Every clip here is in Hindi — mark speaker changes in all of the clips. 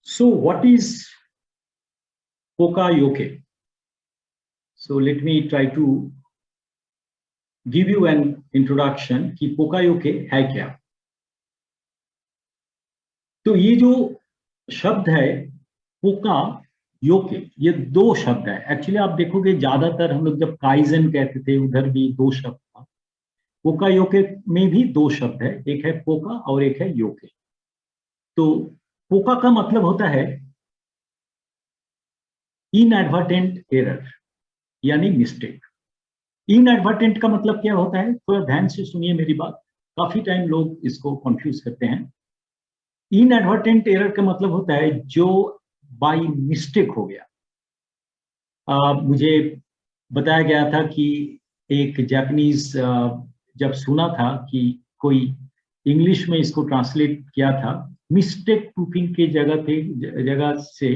Speaker 1: So what is Poka-yoke? So let me try to give you an introduction कि Poka-yoke है क्या। तो ये जो शब्द है पोका योके, ये दो शब्द है। एक्चुअली आप देखोगे ज्यादातर हम लोग जब काइजन कहते थे उधर भी दो शब्द था। पोका योके में भी दो शब्द है, एक है पोका और एक है योके। तो पोका का मतलब होता है इनएडवर्टेंट एरर यानी मिस्टेक। इनएडवर्टेंट का मतलब क्या होता है, थोड़ा ध्यान से सुनिए मेरी बात, काफी टाइम लोग इसको कंफ्यूज करते हैं। इनएडवर्टेंट एरर का मतलब होता है जो बाय मिस्टेक हो गया। मुझे बताया गया था कि एक जापानीज जब सुना था कि कोई इंग्लिश में इसको ट्रांसलेट किया था, मिस्टेक प्रूफिंग के जगह से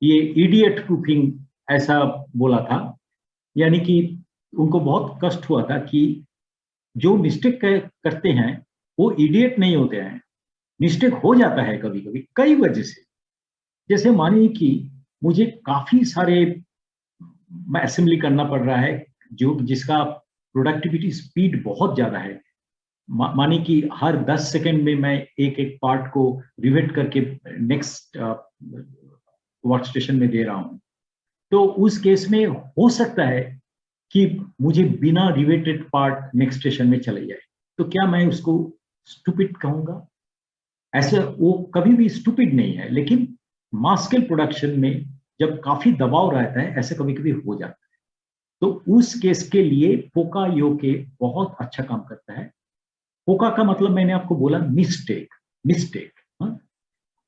Speaker 1: ये इडियट प्रूफिंग ऐसा बोला था। यानी कि उनको बहुत कष्ट हुआ था कि जो मिस्टेक करते हैं वो इडियट नहीं होते हैं, मिस्टेक हो जाता है कभी कभी कई वजह से। जैसे मानिए कि मुझे काफी सारे असेंबली करना पड़ रहा है जो जिसका प्रोडक्टिविटी स्पीड बहुत ज्यादा है। मानिए कि हर 10 सेकंड में मैं एक एक पार्ट को रिवेट करके नेक्स्ट वर्क स्टेशन में दे रहा हूं। तो उस केस में हो सकता है कि मुझे बिना रिवेटेड पार्ट नेक्स्ट स्टेशन में चले जाए। तो क्या मैं उसको स्टूपिड कहूंगा? ऐसे वो कभी भी स्टूपिड नहीं है, लेकिन मास स्केल प्रोडक्शन में जब काफी दबाव रहता है ऐसे कभी कभी हो जाता है। तो उस केस के लिए पोका योके बहुत अच्छा काम करता है। पोका का मतलब मैंने आपको बोला मिस्टेक, मिस्टेक।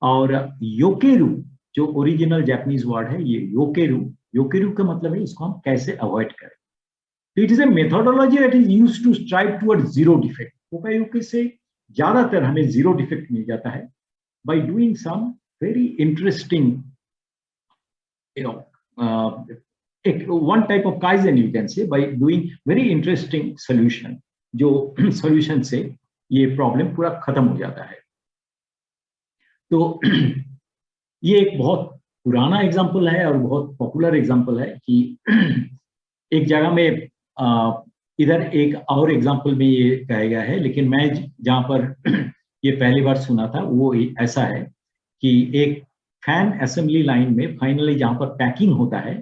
Speaker 1: और योकेरू जो ओरिजिनल जापानीज वर्ड है, ये योकेरू, योकेरू का मतलब है इसको हम कैसे अवॉइड करें। तो it is a methodology that is used to strive toward zero defect. Poka yoke से ज्यादातर हमें जीरो डिफेक्ट मिल जाता है by doing some very interesting one type of kaizen you can say, by doing very interesting solution, जो solution से ये प्रॉब्लम पूरा खत्म हो जाता है। तो ये एक बहुत पुराना एग्जाम्पल है और बहुत पॉपुलर एग्जाम्पल है कि एक जगह में इधर एक और एग्जाम्पल में ये कहा गया है, लेकिन मैं जहां पर ये पहली बार सुना था वो ऐसा है कि एक फैन असेंबली लाइन में फाइनली जहां पर पैकिंग होता है,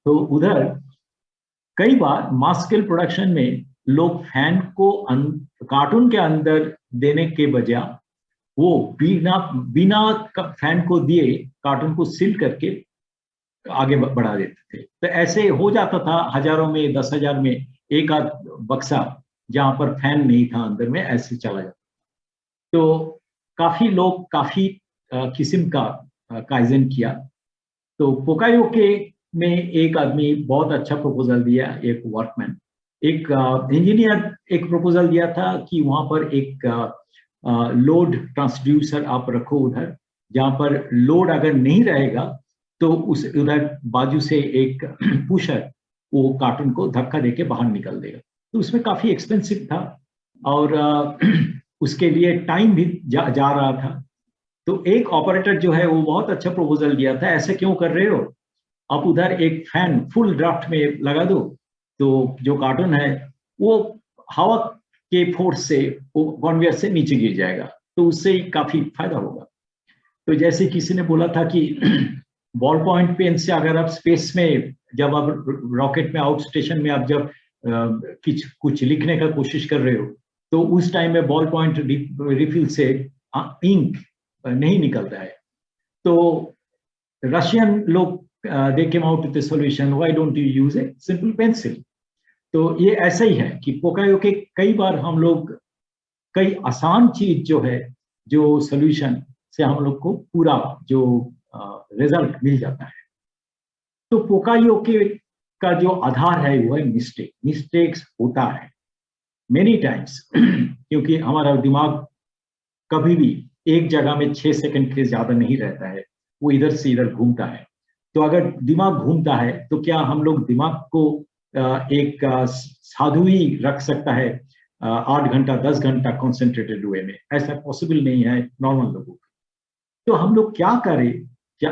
Speaker 1: तो उधर कई बार मास स्केल प्रोडक्शन में लोग फैन को कार्टून के अंदर देने के बजाय वो बिना फैन को दिए कार्टून को सील करके आगे बढ़ा देते थे। तो ऐसे हो जाता था हजारों में, 10,000 में एक आध बक्सा जहां पर फैन नहीं था अंदर में, ऐसे चला जाता। तो काफी लोग काफी किस्म का काइजन किया। तो पोकायोके में एक आदमी बहुत अच्छा प्रपोजल दिया, एक वर्कमैन, एक इंजीनियर एक प्रपोजल दिया था कि वहां पर एक लोड ट्रांसड्यूसर आप रखो उधर, जहां पर लोड अगर नहीं रहेगा तो उस उधर बाजू से एक पुशर वो कार्टून को धक्का देके बाहर निकल देगा। तो उसमें काफी एक्सपेंसिव था और उसके लिए टाइम भी जा रहा था। तो एक ऑपरेटर जो है वो बहुत अच्छा प्रपोजल दिया था, ऐसे क्यों कर रहे हो, आप उधर एक फैन फुल ड्राफ्ट में लगा दो, तो जो कार्टून है वो हवा के फोर्स से वो कन्वेयर से नीचे गिर जाएगा, तो उससे काफी फायदा होगा। तो जैसे किसी ने बोला था कि बॉल पॉइंट पेन से अगर आप स्पेस में, जब आप रॉकेट में आउट स्टेशन में आप जब कुछ लिखने का कोशिश कर रहे हो, तो उस टाइम में बॉल पॉइंट रिफिल से इंक नहीं निकलता है। तो रशियन लोग they came out with a solution, why don't you use a simple pencil। तो ये ऐसा ही है कि पोकायोके कई बार हम लोग कई आसान चीज जो है, जो सोल्यूशन से हम लोग को पूरा जो रिजल्ट मिल जाता है। तो पोकायोके का जो आधार है वो है मिस्टेक। मिस्टेक्स होता है मेनी टाइम्स क्योंकि हमारा दिमाग कभी भी एक जगह में 6 सेकंड के ज्यादा नहीं रहता है, वो इधर से इधर घूमता है। तो अगर दिमाग घूमता है तो क्या हम लोग दिमाग को एक साधु ही रख सकता है 8 घंटा 10 घंटा कॉन्सेंट्रेटेड वे में? ऐसा पॉसिबल नहीं है नॉर्मल लोगों को। तो हम लोग क्या करें, क्या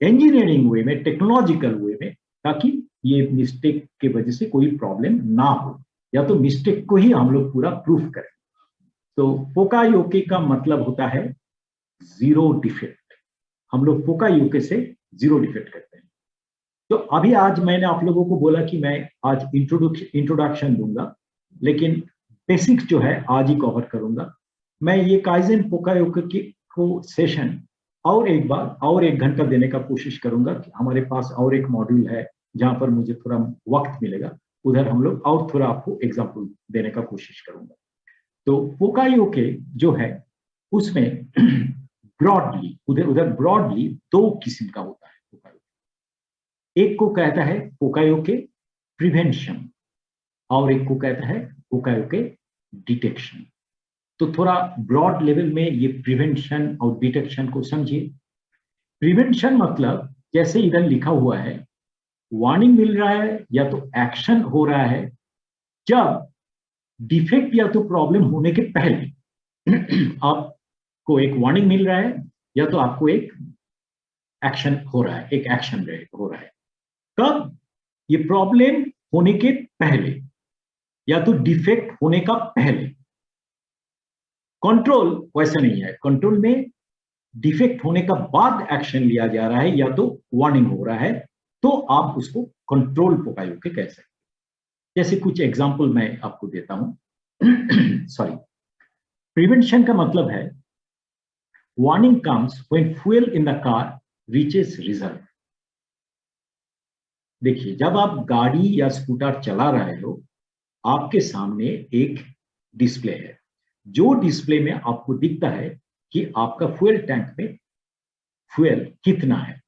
Speaker 1: इंजीनियरिंग वे में, टेक्नोलॉजिकल वे में, ताकि ये मिस्टेक के वजह से कोई प्रॉब्लम ना हो, या तो मिस्टेक को ही हम लोग पूरा प्रूफ करें। तो पोकायोके का मतलब होता है जीरो डिफेक्ट। हम लोग पोकायोके से जीरो डिफेक्ट करते हैं। तो अभी आज मैंने आप लोगों को बोला कि मैं आज इंट्रोडक्शन दूंगा, लेकिन बेसिक्स जो है आज ही कवर करूंगा। मैं ये काइजन पोकायोके को सेशन और एक बार और 1 घंटा देने का कोशिश करूंगा कि हमारे पास और एक मॉड्यूल है जहां पर मुझे थोड़ा वक्त मिलेगा, उधर हम लोग और थोड़ा आपको एग्जाम्पल देने का कोशिश करूंगा। तो पोकायोके जो है उसमें ब्रॉडली, उधर ब्रॉडली 2 किस्म का होता है पोकायोके। एक को कहता है पोकायोके प्रिवेंशन और एक को कहता है पोकायोके डिटेक्शन। तो थोड़ा ब्रॉड लेवल में ये प्रिवेंशन और डिटेक्शन को समझिए। प्रिवेंशन मतलब जैसे इधर लिखा हुआ है, वार्निंग मिल रहा है या तो एक्शन हो रहा है जब डिफेक्ट या तो प्रॉब्लम होने के पहले आपको एक वार्निंग मिल रहा है या तो आपको एक एक्शन हो रहा है, एक एक्शन हो रहा है। कब? ये प्रॉब्लम होने के पहले या तो डिफेक्ट होने का पहले। कंट्रोल वैसा नहीं है, कंट्रोल में डिफेक्ट होने का बाद एक्शन लिया जा रहा है या तो वार्निंग हो रहा है, तो आप उसको कंट्रोल पोकायोके कह सकते हैं। जैसे कुछ एग्जांपल मैं आपको देता हूं। सॉरी, प्रिवेंशन का मतलब है warning comes when fuel in the car reaches reserve. देखिए, जब आप गाड़ी या स्कूटर चला रहे हो, आपके सामने एक डिस्प्ले है, जो डिस्प्ले में आपको दिखता है कि आपका फ्यूल टैंक में फ्यूल कितना है।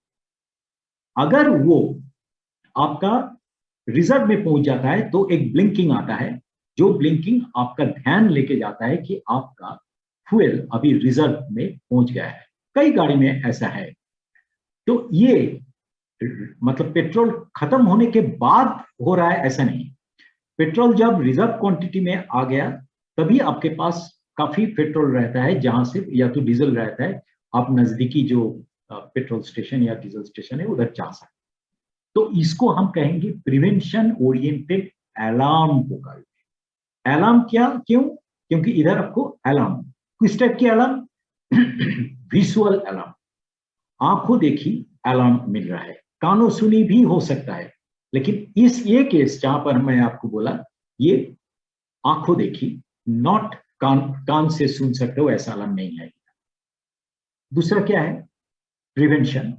Speaker 1: अगर वो आपका रिजर्व में पहुंच जाता है तो एक ब्लिंकिंग आता है, जो ब्लिंकिंग आपका ध्यान लेके जाता है कि आपका फ्यूल अभी रिजर्व में पहुंच गया है। कई गाड़ी में ऐसा है। तो ये मतलब पेट्रोल खत्म होने के बाद हो रहा है ऐसा नहीं। पेट्रोल जब रिजर्व क्वांटिटी में आ गया तभी आपके पास काफी पेट्रोल रहता है, जहां से या तो डीजल रहता है, आप नजदीकी जो पेट्रोल स्टेशन या डीजल स्टेशन है उधर जा सकते। तो इसको हम कहेंगे प्रिवेंशन ओरिएंटेड अलार्म पोकायोके। अलार्म क्या, क्यों? क्योंकि इधर आपको अलार्म, किस टाइप की अलार्म? विजुअल अलार्म, आंखों देखी अलार्म मिल रहा है। कानों सुनी भी हो सकता है, लेकिन ये केस जहां पर मैं आपको बोला, ये आंखों देखी, नॉट कान से सुन सकते हो ऐसा अलार्म नहीं है। दूसरा क्या है? प्रिवेंशन।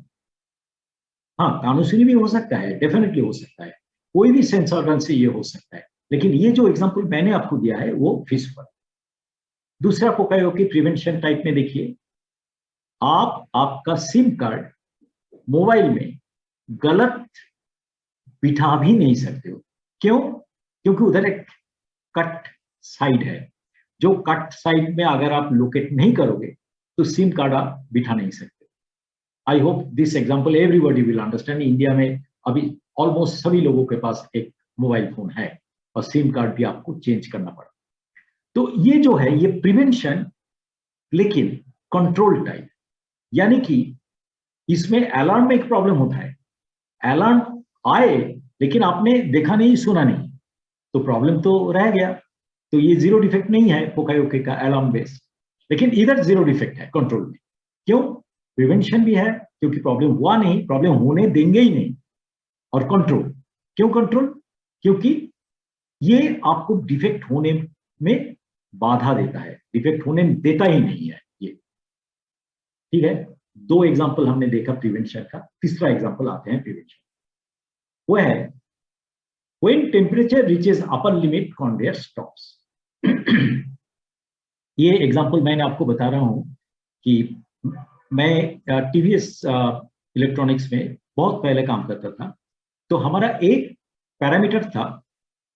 Speaker 1: हाँ, कानों सुनी भी हो सकता है, डेफिनेटली हो सकता है, कोई भी सेंस ऑर्गन से ये हो सकता है, लेकिन ये जो एग्जांपल मैंने आपको दिया है वो विजुअल। दूसरा पोकायोके प्रिवेंशन टाइप में देखिए, आपका सिम कार्ड मोबाइल में गलत बिठा भी नहीं सकते हो। क्यों? क्योंकि उधर एक कट साइड है, जो कट साइड में अगर आप लोकेट नहीं करोगे तो सिम कार्ड आप बिठा नहीं सकते। I hope this example everybody will understand. India में अभी ऑलमोस्ट सभी लोगों के पास एक मोबाइल फोन है और सिम कार्ड भी आपको चेंज करना पड़ा। तो ये जो है ये प्रिवेंशन, लेकिन कंट्रोल टाइप, यानी कि इसमें अलार्म में एक प्रॉब्लम होता है, अलार्म आए लेकिन आपने देखा नहीं, सुना नहीं, तो प्रॉब्लम तो रह गया। तो ये जीरो डिफेक्ट नहीं है पोकायोके का अलार्म बेस, लेकिन इधर जीरो डिफेक्ट है कंट्रोल में। क्यों? प्रिवेंशन भी है क्योंकि प्रॉब्लम हुआ नहीं, प्रॉब्लम होने देंगे ही नहीं। और कंट्रोल, क्यों कंट्रोल? क्योंकि ये आपको डिफेक्ट होने में बाधा देता है, डिफेक्ट होने देता ही नहीं है ये। ठीक है, 2 एग्जांपल हमने देखा प्रिवेंशन का। तीसरा एग्जांपल आते हैं प्रिवेंशन, वो है when temperature reaches upper limit conveyor stops। ये एग्जांपल मैंने आपको बता रहा हूं कि मैं टीवीएस इलेक्ट्रॉनिक्स में बहुत पहले काम करता था। तो हमारा एक पैरामीटर था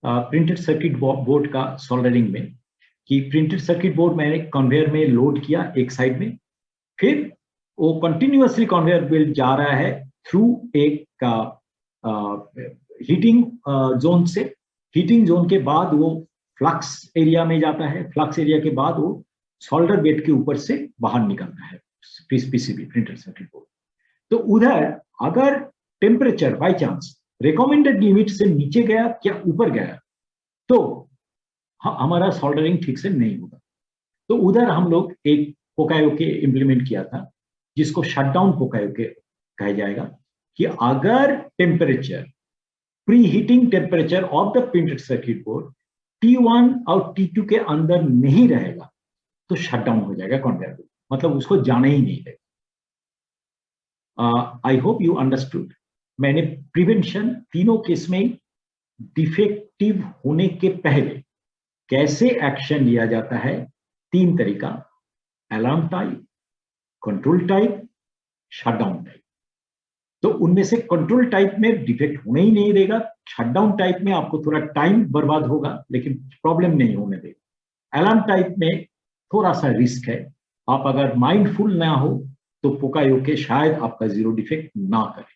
Speaker 1: प्रिंटेड सर्किट बोर्ड का सोल्डरिंग में, कि प्रिंटेड सर्किट बोर्ड मैंने कन्वेयर में लोड किया एक साइड में, फिर वो कंटिन्यूअसली कन्वेयर बेल्ट जा रहा है थ्रू एक हीटिंग जोन से। हीटिंग जोन के बाद वो फ्लक्स एरिया में जाता है, फ्लक्स एरिया के बाद वो सोल्डर बेड के ऊपर से बाहर निकलता है, पीसीबी प्रिंटेड सर्किट बोर्ड। तो उधर अगर temperature by chance recommended limit से नीचे गया या ऊपर गया तो हमारा सोल्डरिंग ठीक से नहीं होगा। तो उधर हम लोग एक पोकायोके इंप्लीमेंट किया था जिसको शटडाउन पोकायोके कहा जाएगा, कि अगर temperature pre heating temperature of the printed circuit board T1 और T2 के अंदर नहीं रहेगा तो शटडाउन हो जाएगा कन्वेयर बेल्ट, मतलब उसको जाना ही नहीं देगा। आई होप यू अंडरस्टूड। मैंने प्रिवेंशन तीनों केस में डिफेक्टिव होने के पहले कैसे एक्शन लिया जाता है, 3 तरीका, alarm type, control type, shutdown type. तो उनमें से कंट्रोल टाइप में डिफेक्ट होने ही नहीं देगा, शटडाउन टाइप में आपको थोड़ा टाइम बर्बाद होगा लेकिन प्रॉब्लम नहीं होने देगा। अलार्म टाइप में थोड़ा सा रिस्क है, आप अगर माइंडफुल ना हो तो पोकायोके शायद आपका जीरो डिफेक्ट ना करे।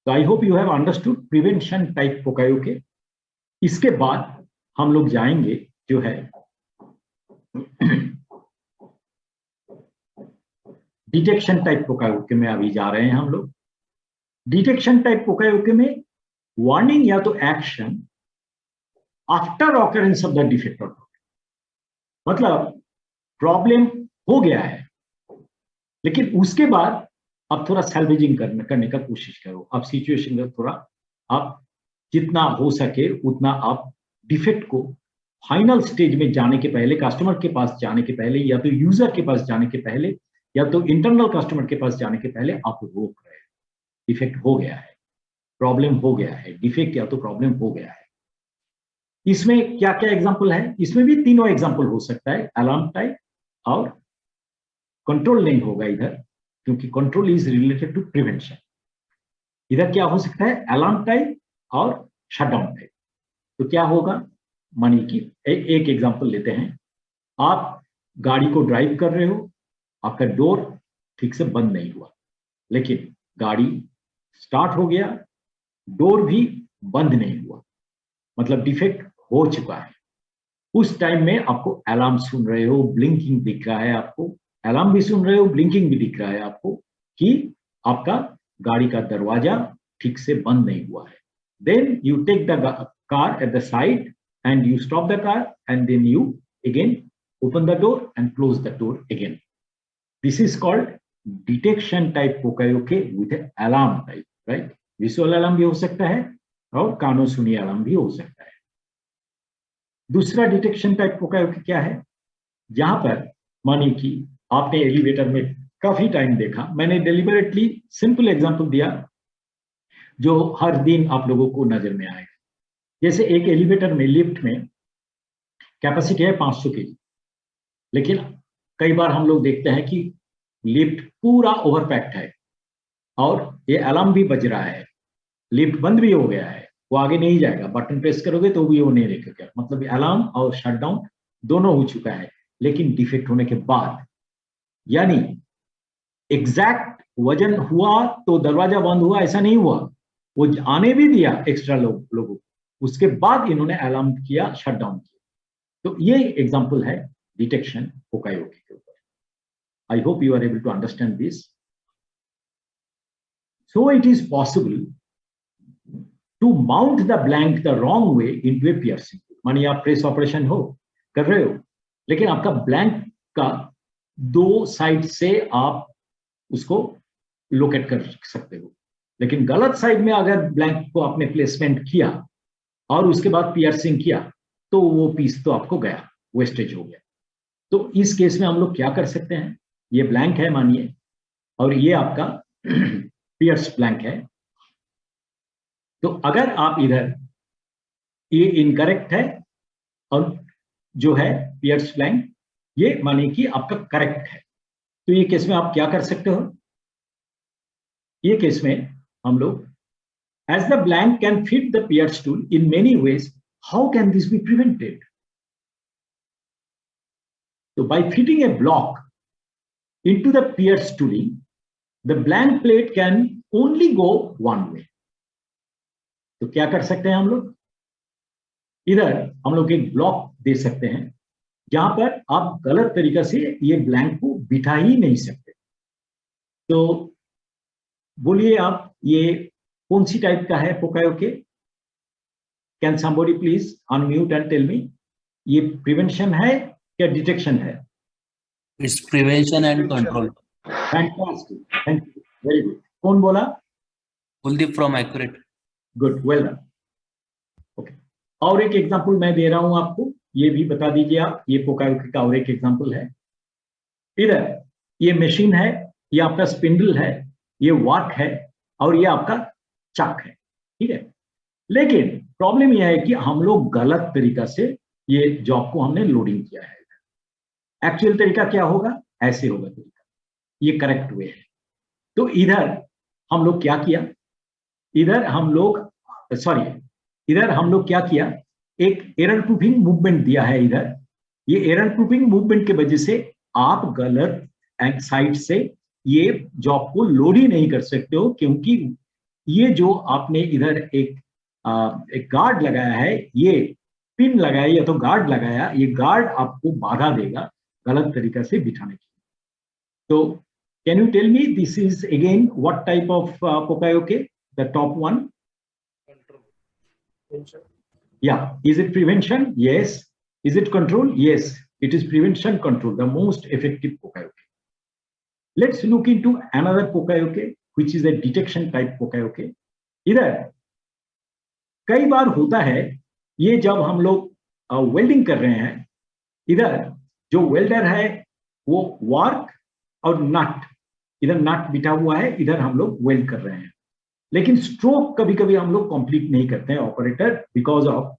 Speaker 1: तो I hope you have understood prevention type pokayoke. इसके बाद हम लोग जाएंगे जो है डिटेक्शन टाइप पोकायोके में अभी जा रहे हैं हम लोग। डिटेक्शन टाइप पोकायोके में वार्निंग या तो action after occurrence of the defect, मतलब प्रॉब्लम हो गया है लेकिन उसके बाद आप थोड़ा सैल्वेजिंग करने का कोशिश करो। आप सिचुएशन का थोड़ा आप जितना हो सके उतना आप डिफेक्ट को फाइनल स्टेज में जाने के पहले, कस्टमर के पास जाने के पहले, या तो यूजर के पास जाने के पहले, या तो इंटरनल कस्टमर के पास जाने के पहले आप रोक रहे हैं। डिफेक्ट हो गया है, प्रॉब्लम हो गया है, डिफेक्ट या तो प्रॉब्लम हो गया है। इसमें क्या क्या एग्जांपल है? इसमें भी तीनों एग्जांपल हो सकता है, अलार्म टाइप और कंट्रोल नहीं होगा इधर, क्योंकि control is related to prevention. इधर क्या हो सकता है? अलार्म टाइप और शटडाउन टाइप। तो क्या होगा, मानिए कि एक एग्जांपल लेते हैं। आप गाड़ी को ड्राइव कर रहे हो, आपका डोर ठीक से बंद नहीं हुआ, लेकिन गाड़ी स्टार्ट हो गया, डोर भी बंद नहीं हुआ, मतलब डिफेक्ट हो चुका है। उस टाइम में आपको अलार्म सुन रहे हो, ब्लिंकिंग दिख रहा है आपको, अलार्म भी सुन रहे हो, ब्लिंकिंग भी दिख रहा है आपको कि आपका गाड़ी का दरवाजा ठीक से बंद नहीं हुआ है। Then you take the car at the side and you stop the car and then you again open the door and close the door again. This is called detection type पोकायोके with an alarm type, right? Visual alarm भी हो सकता है और कानों सुनी अलार्म भी हो सकता है। दूसरा डिटेक्शन टाइप पोकायोके क्या है? जहां पर मानिए कि आपने एलिवेटर में काफी टाइम देखा, मैंने डेलिबरेटली सिंपल एग्जांपल दिया जो हर दिन आप लोगों को नजर में आएगा। जैसे एक एलिवेटर में, लिफ्ट में कैपेसिटी है 500 केजी, लेकिन कई बार हम लोग देखते हैं कि लिफ्ट पूरा ओवरपैक्ड है और ये अलार्म भी बज रहा है, लिफ्ट बंद भी हो गया है, वो आगे नहीं जाएगा, बटन प्रेस करोगे तो भी वो नहीं रुकेगा, मतलब अलार्म और शटडाउन दोनों हो चुका है। लेकिन डिफेक्ट होने के बाद, यानी एग्जैक्ट वजन हुआ तो दरवाजा बंद हुआ ऐसा नहीं हुआ, वो आने भी दिया एक्स्ट्रा लोगों को, उसके बाद इन्होंने अलार्म किया, शटडाउन किया। तो ये एग्जांपल है डिटेक्शन पोकायोके के ऊपर। I hope you are able to understand this. So it is possible to mount the blank the wrong way into a piercing. मानिए आप प्रेस ऑपरेशन कर रहे हो, लेकिन आपका ब्लैंक का 2 साइड से आप उसको लोकेट कर सकते हो, लेकिन गलत साइड में अगर ब्लैंक को आपने प्लेसमेंट किया और उसके बाद पियर्सिंग किया तो वो पीस तो आपको गया, वेस्टेज हो गया। तो इस केस में हम लोग क्या कर सकते हैं? ये ब्लैंक है मानिए, और ये आपका पियर्स ब्लैंक है। तो अगर आप इधर, ये इनकरेक्ट है और जो है पियर्स ब्लैंक, ये मानिए कि आपका करेक्ट है, तो ये केस में आप क्या कर सकते हो? ये केस में हम लोग, as the blank can fit the Pierce tool in many ways, how can this be prevented? So by fitting a block into the Pierce tooling, the blank plate can only go one way. तो क्या कर सकते हैं हम लोग? इधर हम लोग एक ब्लॉक दे सकते हैं जहां पर आप गलत तरीका से ये ब्लैंक को बिठा ही नहीं सकते, तो बोलिए आप, ये कौन सी टाइप का है pokayoke? Can somebody please unmute and tell me, ये प्रिवेंशन है या डिटेक्शन है?
Speaker 2: It's prevention and control.
Speaker 1: Fantastic, thank you, very good. कौन बोला?
Speaker 2: Kuldeep from Accurate.
Speaker 1: Good, well done. Okay, और एक एग्जांपल मैं दे रहा हूं आपको, ये भी बता दीजिए आप। ये पोकायोके का और एक एग्जांपल है। इधर ये मशीन है, ये आपका स्पिंडल है, ये वाक है, और ये आपका चाक है, ठीक है। लेकिन प्रॉब्लम यह है कि हम लोग गलत तरीका से ये जॉब को हमने लोडिंग किया है। एक्चुअल तरीका क्या होगा? ऐसे होगा तरीका, ये करेक्ट वे है। तो इधर हम लोग क्या किया, इधर हम लोग क्या किया, एक एरर प्रूफिंग मूवमेंट दिया है इधर। ये एरर प्रूफिंग मूवमेंट के वजह से आप गलत साइड से ये जॉब को लोड ही नहीं कर सकते हो, क्योंकि ये जो आपने इधर एक गार्ड लगाया है, ये पिन लगाया या तो गार्ड लगाया, ये गार्ड आपको बाधा देगा गलत तरीका से बिठाने की। तो can you tell me, this is again what type of pokayoke, the top one? Yeah, is it prevention? Yes. Is it control? Yes, it is prevention control, the most effective pokayoke. Let's look into another pokayoke, which is a detection type pokayoke. इधर कई बार होता है, ये जब हम लोग वेल्डिंग कर रहे हैं, इधर जो वेल्डर है वो वार्क और नट, इधर नट बिठा हुआ है, इधर हम लोग वेल्ड कर रहे हैं। लेकिन स्ट्रोक कभी कभी हम लोग कंप्लीट नहीं करते हैं ऑपरेटर, बिकॉज ऑफ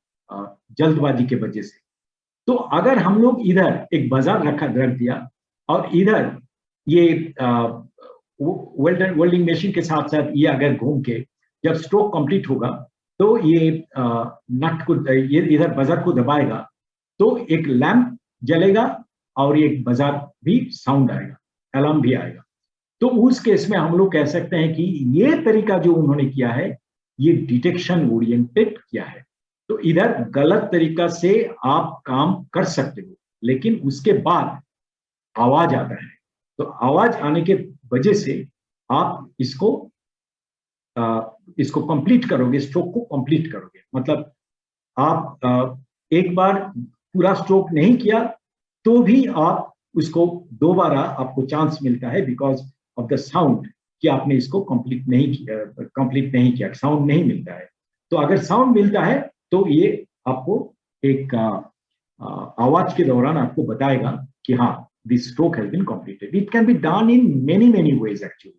Speaker 1: जल्दबाजी के वजह से। तो अगर हम लोग इधर एक बाजार रख दिया और इधर ये वेल्डिंग मशीन के साथ साथ ये अगर घूम के जब स्ट्रोक कंप्लीट होगा तो ये नट को, ये इधर बाजार को दबाएगा तो एक लैंप जलेगा और एक बाजार भी साउंड आएगा, अलार्म भी आएगा। तो उस केस में हम लोग कह सकते हैं कि ये तरीका जो उन्होंने किया है ये डिटेक्शन ओरिएंटेड किया है। तो इधर गलत तरीका से आप काम कर सकते हो, लेकिन उसके बाद आवाज आता है, तो आवाज आने के वजह से आप इसको कंप्लीट करोगे, स्ट्रोक को कंप्लीट करोगे। मतलब आप एक बार पूरा स्ट्रोक नहीं किया तो भी आप उसको दोबारा आपको चांस मिलता है, बिकॉज ऑफ द साउंड कि आपने इसको कंप्लीट नहीं किया, साउंड नहीं मिलता है। तो अगर साउंड मिलता है तो ये आपको एक आवाज के दौरान आपको बताएगा कि हाँ, this stroke has been completed. It can be done in many ways actually.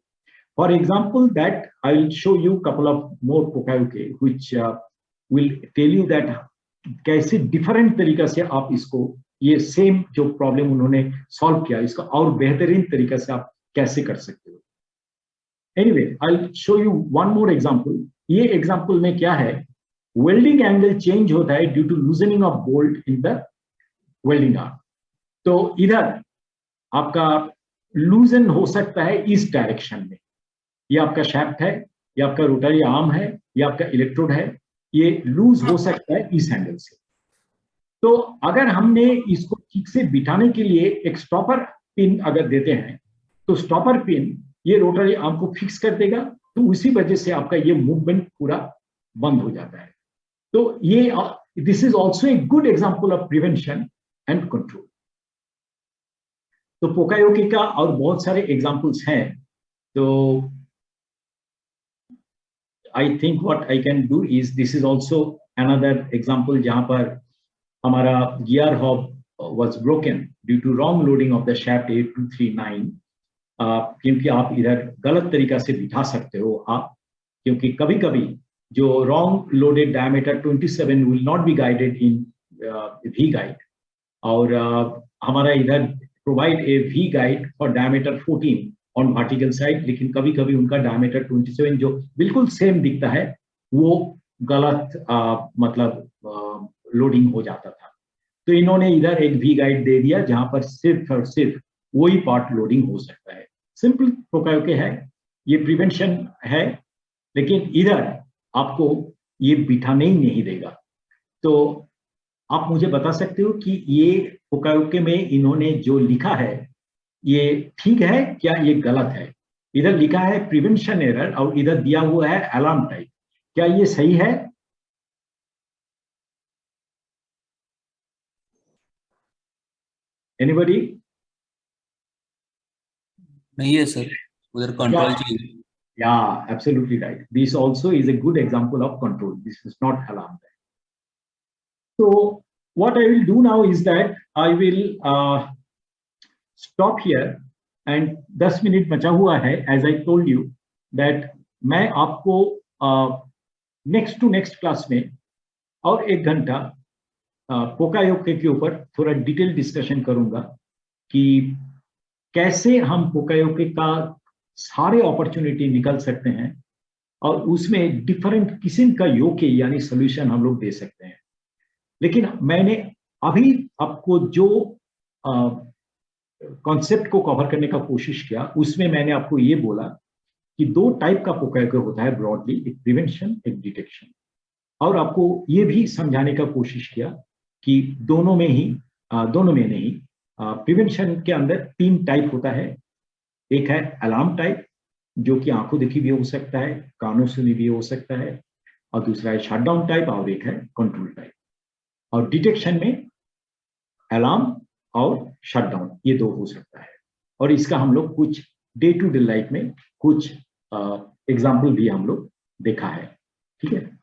Speaker 1: For example that I will show you couple of more pokayoke which will tell you that कैसे डिफरेंट तरीका से आप इसको, ये सेम जो प्रॉब्लम उन्होंने सॉल्व किया, इसका और बेहतरीन तरीका से आप कैसे कर सकते हो। Anyway, I will show you one more example. ये एग्जांपल में क्या है, वेल्डिंग एंगल चेंज होता है due to loosening of bolt in the welding arm. तो इधर आपका लूजन हो सकता है इस डायरेक्शन में, ये आपका शैफ्ट है, ये आपका रोटरी आर्म है, ये आपका इलेक्ट्रोड है, ये लूज हो सकता है इस एंगल से। तो अगर हमने इसको ठीक से बिठाने के लिए एक स्टॉपर पिन अगर देते हैं तो स्टॉपर पिन ये रोटरी आर्म को फिक्स कर देगा, तो उसी वजह से आपका ये मूवमेंट पूरा बंद हो जाता है। तो ये this is also a good example of prevention and control. तो पोकायोके का और बहुत सारे एग्जांपल्स हैं। तो I think what I can do is, this is also another example जहां पर हमारा gear hob was broken due to wrong loading of the shaft 8239। क्योंकि आप इधर गलत तरीका से बिठा सकते हो आप, क्योंकि कभी कभी जो wrong loaded diameter 27 will not be guided in V guide, और हमारा इधर provide a V guide for diameter 14 on vertical side, लेकिन कभी कभी उनका diameter 27 जो बिल्कुल सेम दिखता है वो गलत मतलब लोडिंग हो जाता था। तो इन्होंने इधर एक वी गाइड दे दिया जहां पर सिर्फ और सिर्फ वही पार्ट लोडिंग हो सकता है। सिंपल पोकायोके है, ये प्रिवेंशन है, लेकिन इधर आपको ये बिठाने ही नहीं देगा। तो आप मुझे बता सकते हो कि ये पोकायोके में इन्होंने जो लिखा है ये ठीक है क्या ये गलत है? इधर लिखा है प्रिवेंशन एरर और इधर दिया हुआ है अलार्म टाइप। क्या ये सही है? एनीबॉडी?
Speaker 2: नहीं है सर, उधर कंट्रोल चाहिए।
Speaker 1: Yeah, absolutely right. This also is a good example of control. This is not alarm type. So what I will do now is that I will stop here and 10 minute बचा हुआ है, as I told you that मैं आपको नेक्स्ट टू नेक्स्ट क्लास में और 1 घंटा पोकायोके के ऊपर थोड़ा डिटेल डिस्कशन करूंगा कि कैसे हम पोकायोके का सारे अपॉर्चुनिटी निकल सकते हैं और उसमें डिफरेंट किस्म का योके यानी सॉल्यूशन हम लोग दे सकते हैं। लेकिन मैंने अभी आपको जो कॉन्सेप्ट को कवर करने का कोशिश किया उसमें मैंने आपको ये बोला कि 2 टाइप का पोकायोके होता है ब्रॉडली, एक प्रिवेंशन एक डिटेक्शन, और आपको ये भी समझाने का कोशिश किया कि दोनों में नहीं, प्रिवेंशन के अंदर 3 टाइप होता है। एक है अलार्म टाइप जो कि आंखों देखी भी हो सकता है, कानों सुनी भी हो सकता है, और दूसरा है शटडाउन टाइप और एक है कंट्रोल टाइप। और डिटेक्शन में अलार्म और शटडाउन ये 2 हो सकता है, और इसका हम लोग कुछ डे टू डे लाइफ में कुछ एग्जाम्पल भी हम लोग देखा है। ठीक है,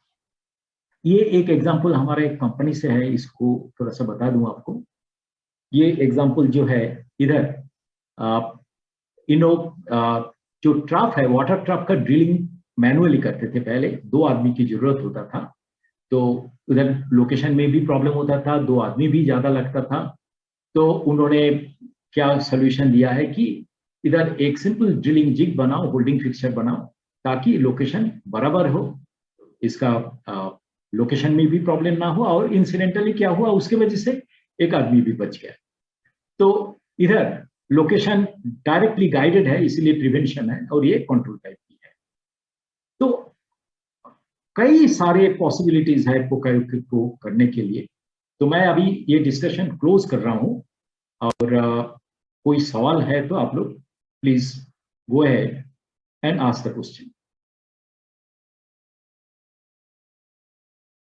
Speaker 1: ये एक एग्जाम्पल हमारे कंपनी से है, इसको थोड़ा सा बता दूं आपको। ये एग्जाम्पल जो है इधर जो ट्रैप है, वाटर ट्रैप का ड्रिलिंग मैनुअली करते थे पहले, 2 आदमी की जरूरत होता था, तो उधर लोकेशन में भी प्रॉब्लम होता था, 2 आदमी भी ज्यादा लगता था। तो उन्होंने क्या सोल्यूशन दिया है कि इधर एक सिंपल ड्रिलिंग जिग बनाओ, होल्डिंग फिक्सचर बनाओ, ताकि लोकेशन बराबर हो, इसका लोकेशन में भी प्रॉब्लम ना हो, और इंसिडेंटली क्या हुआ उसके वजह से एक आदमी भी बच गया। तो इधर लोकेशन डायरेक्टली गाइडेड है, इसलिए प्रिवेंशन है, और ये कंट्रोल टाइप की है। तो कई सारे पॉसिबिलिटीज है पोकायोके को करने के लिए। तो मैं अभी ये डिस्कशन क्लोज कर रहा हूं, और कोई सवाल है तो आप लोग please go ahead and ask the question.